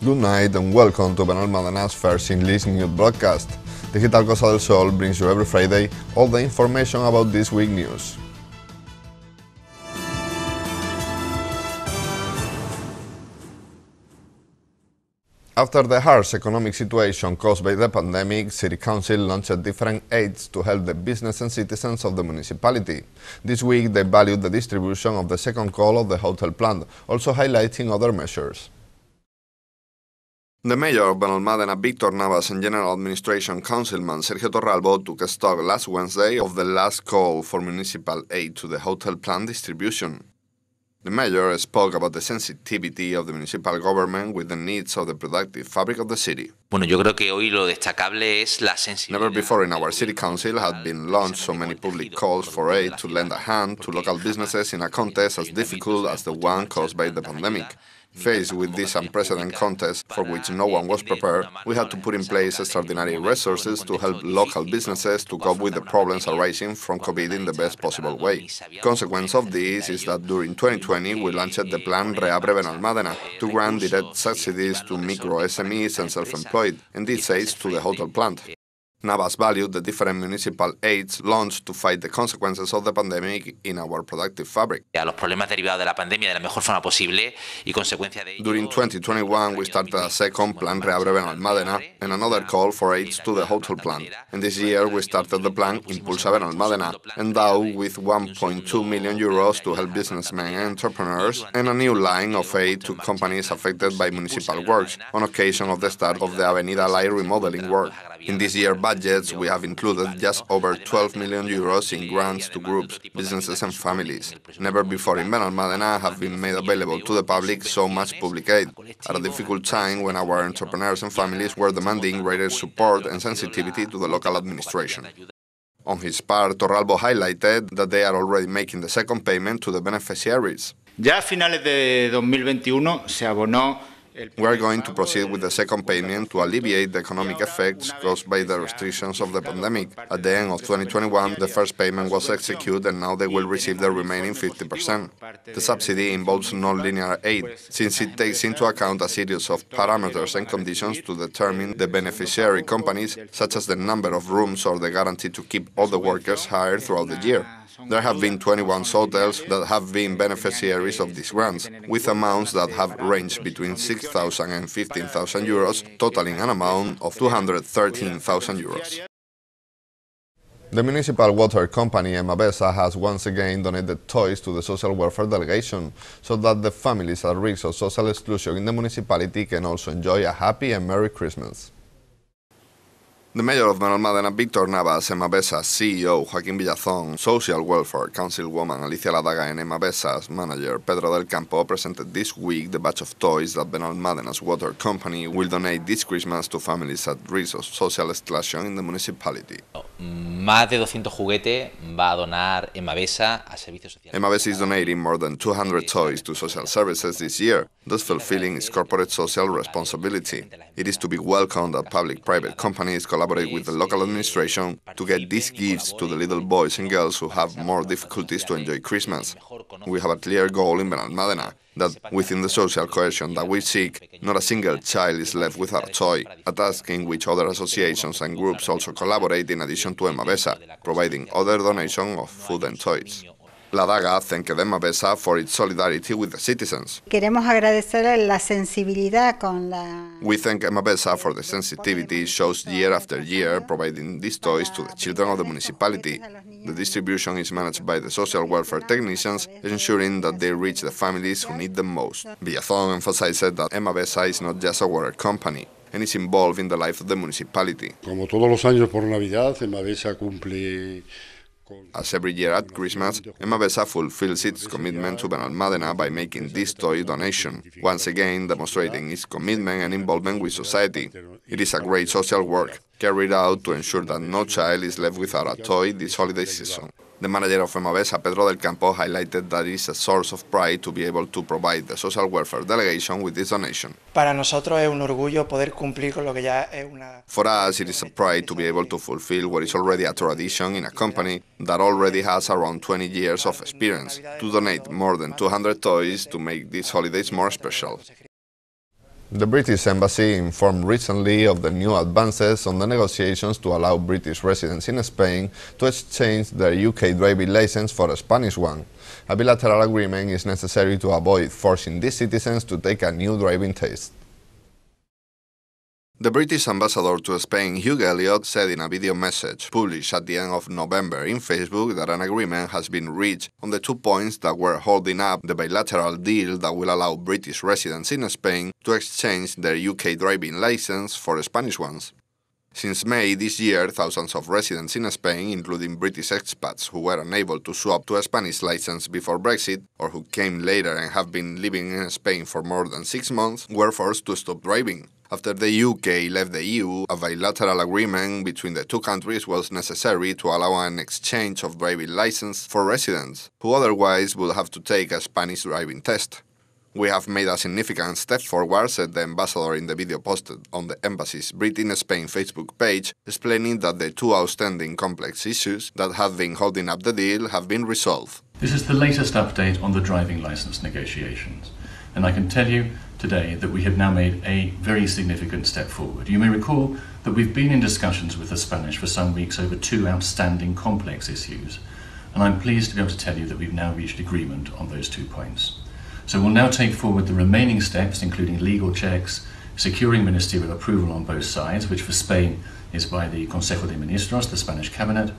Good night and welcome to Benalmádena first English news broadcast. Digital Cosa del Sol brings you every Friday all the information about this week's news. After the harsh economic situation caused by the pandemic, City Council launched different aids to help the business and citizens of the municipality. This week they valued the distribution of the second call of the hotel plan, also highlighting other measures. The mayor of Benalmádena, Víctor Navas, and General Administration Councilman Sergio Torralbo took stock last Wednesday of the last call for municipal aid to the hotel plan distribution. The mayor spoke about the sensitivity of the municipal government with the needs of the productive fabric of the city. Yo creo que hoy lo destacable es la sensibilidad. Never before in our city council had been launched so many public calls for aid to lend a hand to local businesses in a context as difficult as the one caused by the pandemic. Faced with this unprecedented contest, for which no one was prepared, we had to put in place extraordinary resources to help local businesses to cope with the problems arising from COVID in the best possible way. Consequence of this is that during 2020 we launched the plan Reabre Benalmádena to grant direct subsidies to micro SMEs and self-employed, and this aids to the hotel plant. Navas valued the different municipal aids launched to fight the consequences of the pandemic in our productive fabric. Los problemas derivados de la pandemia de la mejor forma posible y consecuencia de ello. During 2021, we started a second plan Reabre Benalmádena and another call for aids to the hotel plant. And this year we started the plan Impulsa Benalmádena, endowed with 1.2 million euros to help businessmen and entrepreneurs, and a new line of aid to companies affected by municipal works on occasion of the start of the Avenida Lai remodeling work. In this year's budgets, we have included just over 12 million euros in grants to groups, businesses and families. Never before in Benalmádena have been made available to the public so much public aid, at a difficult time when our entrepreneurs and families were demanding greater support and sensitivity to the local administration. On his part, Torralbo highlighted that they are already making the second payment to the beneficiaries. Ya a finales de 2021 se abonó. We are going to proceed with the second payment to alleviate the economic effects caused by the restrictions of the pandemic. At the end of 2021, the first payment was executed and now they will receive the remaining 50%. The subsidy involves non-linear aid, since it takes into account a series of parameters and conditions to determine the beneficiary companies, such as the number of rooms or the guarantee to keep all the workers hired throughout the year. There have been 21 hotels that have been beneficiaries of these grants, with amounts that have ranged between 6,000 and 15,000 euros, totaling an amount of 213,000 euros. The municipal water company Emabesa has once again donated toys to the social welfare delegation, so that the families at risk of social exclusion in the municipality can also enjoy a happy and Merry Christmas. The mayor of Benalmádena, Víctor Navas, Emabesa's CEO, Joaquín Villazón, Social Welfare Councilwoman Alicia Ladaga, and Emabesa's manager, Pedro del Campo, presented this week the batch of toys that Benalmádena's water company will donate this Christmas to families at risk of social exclusion in the municipality. Más de 200 juguetes va a donar Emabesa a servicios sociales. Emabesa is donating more than 200 toys to social services this year, thus fulfilling its corporate social responsibility. It is to be welcomed that public-private companies collaborate with the local administration to get these gifts to the little boys and girls who have more difficulties to enjoy Christmas. We have a clear goal in Benalmádena, that within the social cohesion that we seek, not a single child is left without a toy, a task in which other associations and groups also collaborate in addition to Emabesa, providing other donation of food and toys. Ladaga thanked Emabesa for its solidarity with the citizens. Queremos agradecerle la sensibilidad con la... We thank Emabesa for the sensitivity it shows year after year, providing these toys to the children of the municipality. The distribution is managed by the social welfare technicians, ensuring that they reach the families who need them most. Villazón emphasized that Emabesa is not just a water company, and is involved in the life of the municipality. Como todos los años por Navidad, Emabesa cumple. As every year at Christmas, Emabesa fulfills its commitment to Benalmádena by making this toy donation, once again demonstrating its commitment and involvement with society. It is a great social work, carried out to ensure that no child is left without a toy this holiday season. The manager of Emabesa, Pedro del Campo, highlighted that it is a source of pride to be able to provide the social welfare delegation with this donation. Para nosotros es un orgullo poder cumplir con lo que ya es una... For us, it is a pride to be able to fulfill what is already a tradition in a company that already has around 20 years of experience, to donate more than 200 toys to make these holidays more special. The British Embassy informed recently of the new advances on the negotiations to allow British residents in Spain to exchange their UK driving license for a Spanish one. A bilateral agreement is necessary to avoid forcing these citizens to take a new driving test. The British ambassador to Spain, Hugh Elliott, said in a video message published at the end of November in Facebook that an agreement has been reached on the 2 points that were holding up the bilateral deal that will allow British residents in Spain to exchange their UK driving license for Spanish ones. Since May this year, thousands of residents in Spain, including British expats who were unable to swap to a Spanish license before Brexit, or who came later and have been living in Spain for more than 6 months, were forced to stop driving. After the UK left the EU, a bilateral agreement between the two countries was necessary to allow an exchange of driving license for residents, who otherwise would have to take a Spanish driving test. We have made a significant step forward, said the ambassador in the video posted on the embassy's Britain Spain Facebook page, explaining that the two outstanding complex issues that have been holding up the deal have been resolved. This is the latest update on the driving licence negotiations, and I can tell you today that we have now made a very significant step forward. You may recall that we've been in discussions with the Spanish for some weeks over two outstanding complex issues, and I'm pleased to be able to tell you that we've now reached agreement on those 2 points. So we'll now take forward the remaining steps, including legal checks, securing ministerial approval on both sides, which for Spain is by the Consejo de Ministros, the Spanish cabinet,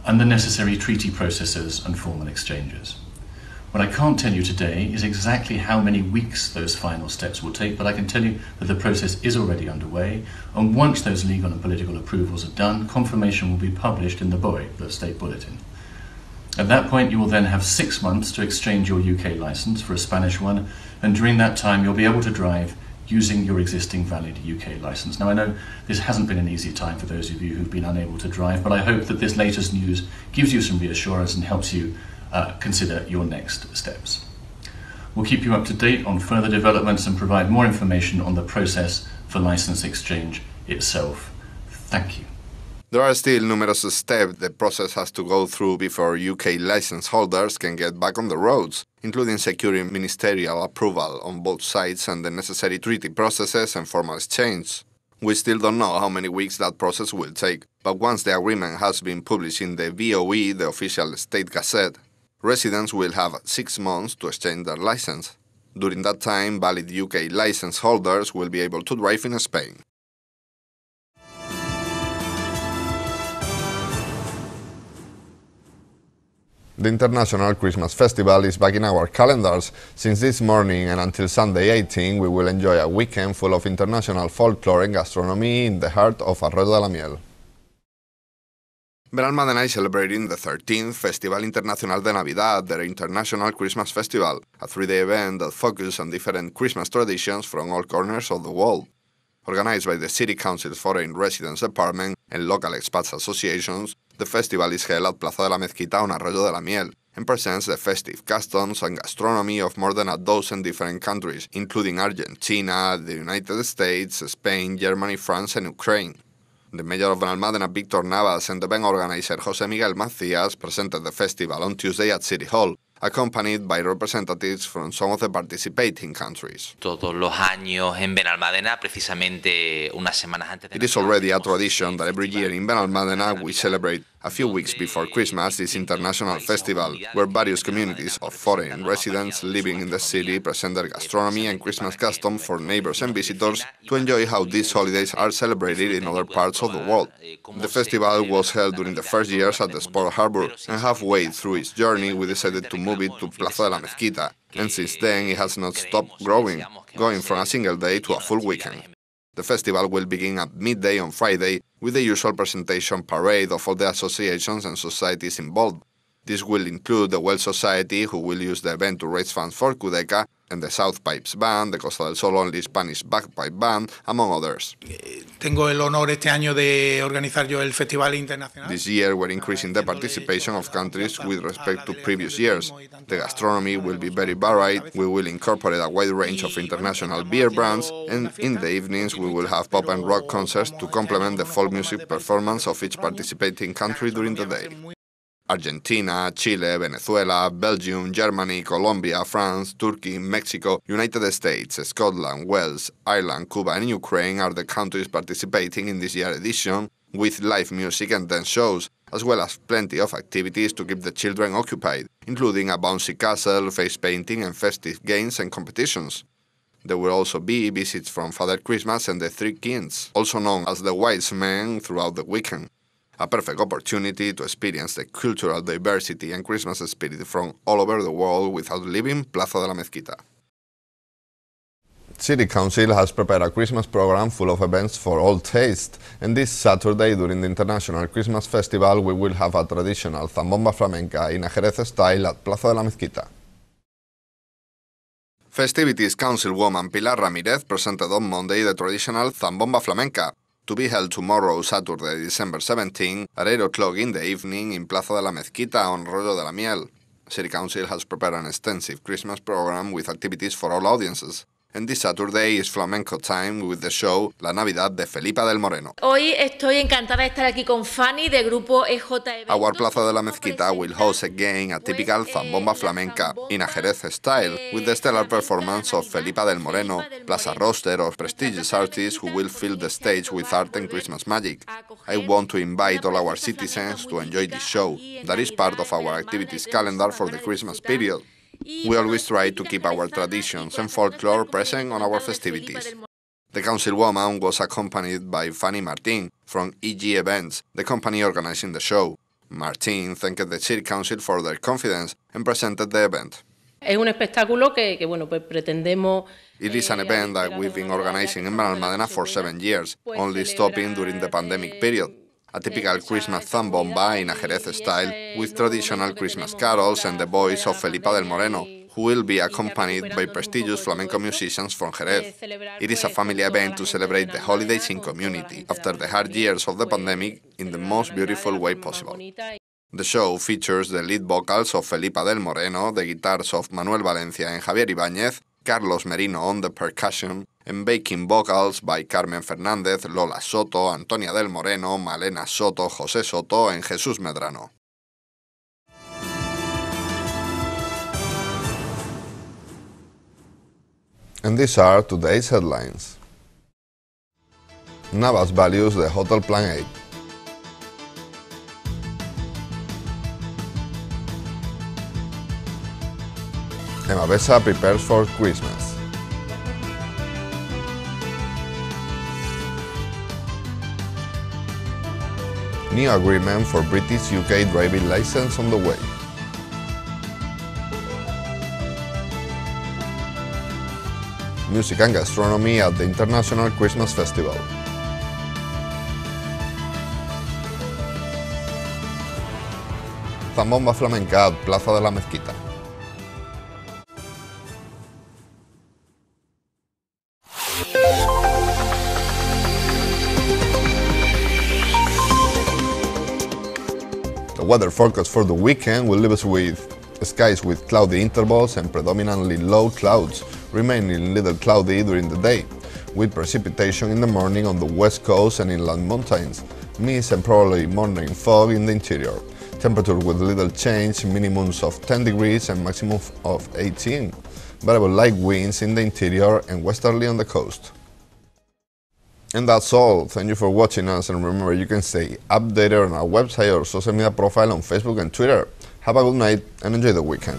and the necessary treaty processes and formal exchanges. What I can't tell you today is exactly how many weeks those final steps will take, but I can tell you that the process is already underway, and once those legal and political approvals are done, confirmation will be published in the BOE, the State Bulletin. At that point, you will then have 6 months to exchange your UK licence for a Spanish one, and during that time you'll be able to drive using your existing valid UK licence. Now I know this hasn't been an easy time for those of you who've been unable to drive, but I hope that this latest news gives you some reassurance and helps you consider your next steps. We'll keep you up to date on further developments and provide more information on the process for licence exchange itself. Thank you. There are still numerous steps the process has to go through before UK license holders can get back on the roads, including securing ministerial approval on both sides and the necessary treaty processes and formal exchange. We still don't know how many weeks that process will take, but once the agreement has been published in the BOE, the official state gazette, residents will have 6 months to exchange their license. During that time, valid UK license holders will be able to drive in Spain. The International Christmas Festival is back in our calendars. Since this morning and until Sunday 18, we will enjoy a weekend full of international folklore and gastronomy in the heart of Arroyo de la Miel. Benalmádena is celebrating the 13th Festival Internacional de Navidad, their International Christmas Festival, a 3-day event that focuses on different Christmas traditions from all corners of the world. Organized by the City Council's Foreign Residence Department and local expats associations, the festival is held at Plaza de la Mezquita on Arroyo de la Miel and presents the festive customs and gastronomy of more than a dozen different countries, including Argentina, the United States, Spain, Germany, France and Ukraine. The Mayor of Benalmádena, Víctor Navas, and the event organizer, José Miguel Macías, presented the festival on Tuesday at City Hall, accompanied by representatives from some of the participating countries. Todos los años en Benalmádena, precisamente unas semanas antes de It is already a tradition that every year in Benalmádena we celebrate a few weeks before Christmas this international festival, where various communities of foreign residents living in the city present their gastronomy and Christmas customs for neighbors and visitors to enjoy how these holidays are celebrated in other parts of the world. The festival was held during the first years at the Sport Harbour, and halfway through its journey we decided to move it to Plaza de la Mezquita, and since then it has not stopped growing, going from a single day to a full weekend. The festival will begin at midday on Friday with the usual presentation parade of all the associations and societies involved. This will include the Welsh Society, who will use the event to raise funds for Cudeca, and the South Pipes Band, the Costa del Sol only Spanish Bagpipe Band, among others. Tengo el honor este año de organizar yo el Festival Internacional. This year we're increasing the participation of countries with respect to previous years. The gastronomy will be very varied, we will incorporate a wide range of international beer brands, and in the evenings we will have pop and rock concerts to complement the folk music performance of each participating country during the day. Argentina, Chile, Venezuela, Belgium, Germany, Colombia, France, Turkey, Mexico, United States, Scotland, Wales, Ireland, Cuba and Ukraine are the countries participating in this year's edition, with live music and dance shows, as well as plenty of activities to keep the children occupied, including a bouncy castle, face painting and festive games and competitions. There will also be visits from Father Christmas and the Three Kings, also known as the Wise Men, throughout the weekend. A perfect opportunity to experience the cultural diversity and Christmas spirit from all over the world without leaving Plaza de la Mezquita. City Council has prepared a Christmas program full of events for all tastes, and this Saturday during the International Christmas Festival we will have a traditional zambomba flamenca in a Jerez style at Plaza de la Mezquita. Festivities Councilwoman Pilar Ramírez presented on Monday the traditional zambomba flamenca, to be held tomorrow, Saturday, December 17, at 8 o'clock in the evening in Plaza de la Mezquita on Rollo de la Miel. City Council has prepared an extensive Christmas program with activities for all audiences. And this Saturday is flamenco time with the show La Navidad de Felipa del Moreno. Hoy estoy encantada de estar aquí con Fanny de Grupo EJ Eventos. Our Plaza de la Mezquita will host again a typical zambomba flamenca in a Jerez style with the stellar performance of Felipa del Moreno, plus a roster of prestigious artists who will fill the stage with art and Christmas magic. I want to invite all our citizens to enjoy this show. That is part of our activities calendar for the Christmas period. We always try to keep our traditions and folklore present on our festivities. The councilwoman was accompanied by Fanny Martín from EG Events, the company organizing the show. Martín thanked the City Council for their confidence and presented the event. Es un espectáculo que bueno, pues pretendemos. It is an event that we've been organizing in Benalmádena for 7 years, only stopping during the pandemic period. A typical Christmas zambomba in a Jerez style, with traditional Christmas carols and the voice of Felipa del Moreno, who will be accompanied by prestigious flamenco musicians from Jerez. It is a family event to celebrate the holidays in community, after the hard years of the pandemic, in the most beautiful way possible. The show features the lead vocals of Felipa del Moreno, the guitars of Manuel Valencia and Javier Ibáñez, Carlos Merino on the percussion, and backing vocals by Carmen Fernández, Lola Soto, Antonia del Moreno, Malena Soto, José Soto and Jesús Medrano. And these are today's headlines. Navas values the Hotel Plan 8. Emavesa prepares for Christmas. New agreement for British UK driving license on the way. Music and gastronomy at the International Christmas Festival. Zambomba flamenca at Plaza de la Mezquita. The weather forecast for the weekend will leave us with skies with cloudy intervals and predominantly low clouds, remaining little cloudy during the day, with precipitation in the morning on the west coast and inland mountains, mist and probably morning fog in the interior. Temperature with little change, minimums of 10 degrees and maximum of 18. Variable light winds in the interior and westerly on the coast. And that's all. Thank you for watching us, and remember you can stay updated on our website or social media profile on Facebook and Twitter. Have a good night and enjoy the weekend.